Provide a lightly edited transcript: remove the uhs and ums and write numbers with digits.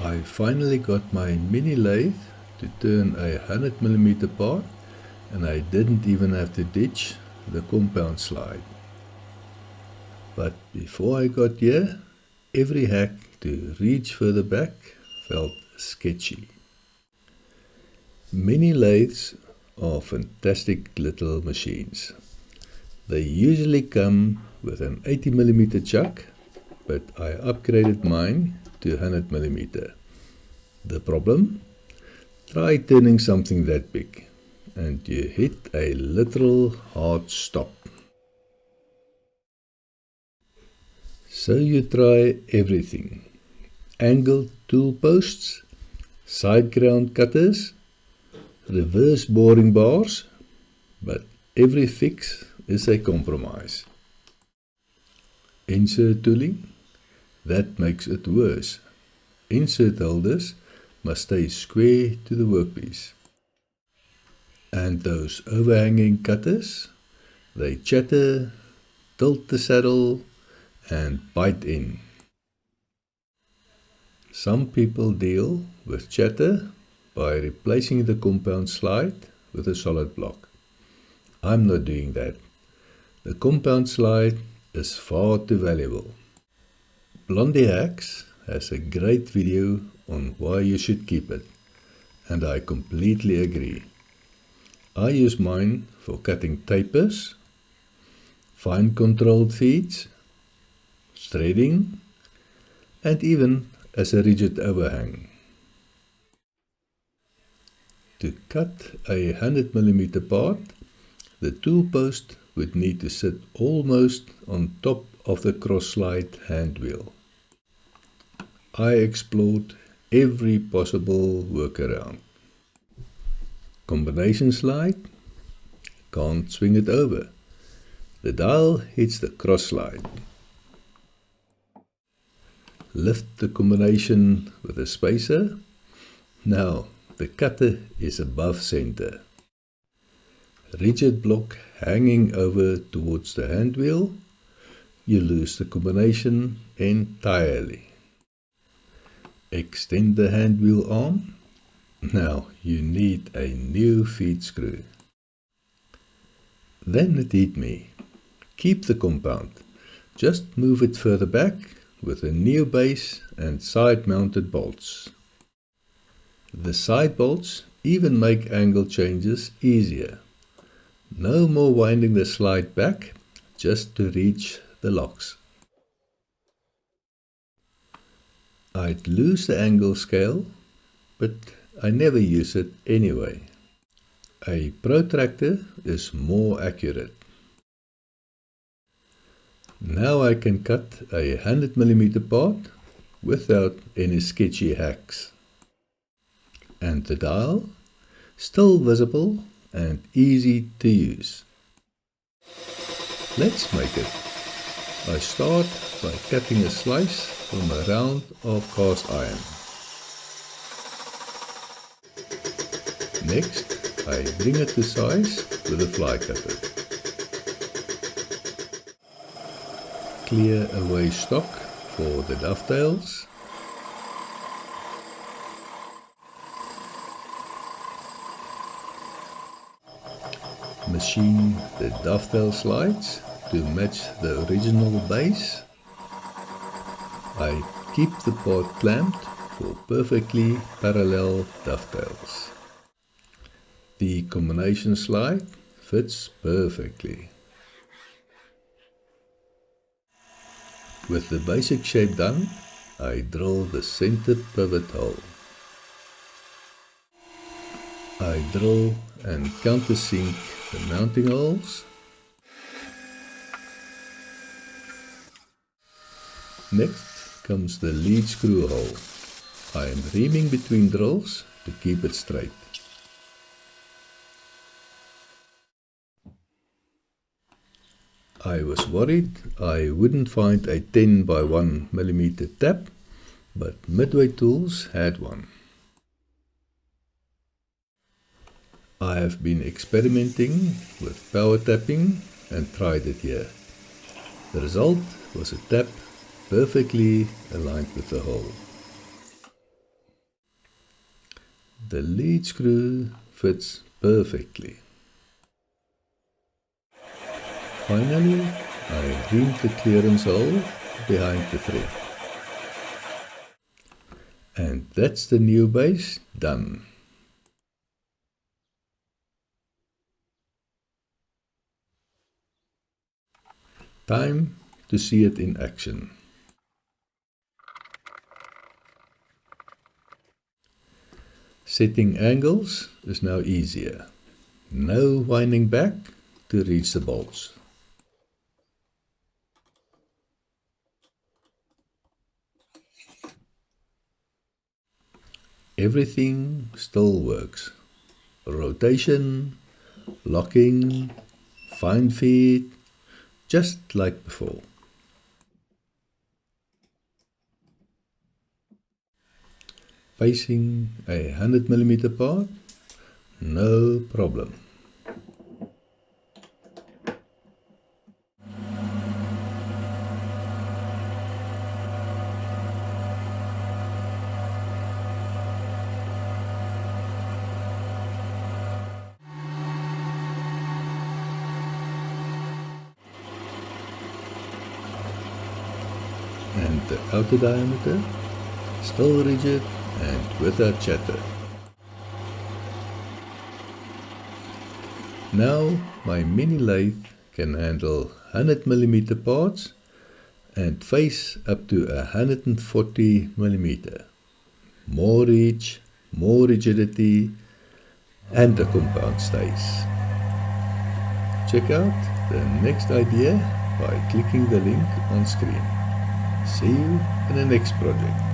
I finally got my mini lathe to turn a 100mm part, and I didn't even have to ditch the compound slide. But before I got here, every hack to reach further back felt sketchy. Mini lathes are fantastic little machines. They usually come with an 80mm chuck, but I upgraded mine to 100mm. The problem? Try turning something that big and you hit a literal hard stop. So you try everything: angled tool posts, side ground cutters, reverse boring bars, but every fix is a compromise. Insert tooling? That makes it worse. Insert holders must stay square to the workpiece. And those overhanging cutters, they chatter, tilt the saddle, and bite in. Some people deal with chatter by replacing the compound slide with a solid block. I'm not doing that. The compound slide is far too valuable. Blondie Hacks has a great video on why you should keep it, and I completely agree. I use mine for cutting tapers, fine controlled feeds, threading, and even as a rigid overhang. To cut a 100mm part, the tool post would need to sit almost on top of the cross-slide hand wheel. I explored every possible workaround. Combination slide? Can't swing it over. The dial hits the cross slide. Lift the combination with a spacer. Now the cutter is above center. Rigid block hanging over towards the hand wheel. You lose the combination entirely. Extend the hand wheel arm. Now you need a new feed screw. Then it hit me. Keep the compound. Just move it further back with a new base and side mounted bolts. The side bolts even make angle changes easier. No more winding the slide back just to reach the locks. I'd lose the angle scale, but I never use it anyway. A protractor is more accurate. Now I can cut a 100mm part without any sketchy hacks. And the dial? Still visible and easy to use. Let's make it. I start by cutting a slice from a round of cast iron. Next, I bring it to size with a fly cutter. Clear away stock for the dovetails. Machine the dovetail slides to match the original base. I keep the part clamped for perfectly parallel dovetails. The combination slide fits perfectly. With the basic shape done, I drill the center pivot hole. I drill and countersink the mounting holes. Next comes the lead screw hole. I am reaming between drills to keep it straight. I was worried I wouldn't find a 10 by 1mm tap, but Midway Tools had one. I have been experimenting with power tapping and tried it here. The result was a tap perfectly aligned with the hole. The lead screw fits perfectly. Finally, I reamed the clearance hole behind the thread. And that's the new base done. Time to see it in action. Setting angles is now easier. No winding back to reach the bolts. Everything still works. Rotation, locking, fine feed, just like before. Facing a 100mm part, no problem. And the outer diameter, still rigid and without chatter. Now my mini lathe can handle 100mm parts and face up to 140mm. More reach, more rigidity, and the compound stays. Check out the next idea by clicking the link on screen. See you in the next project.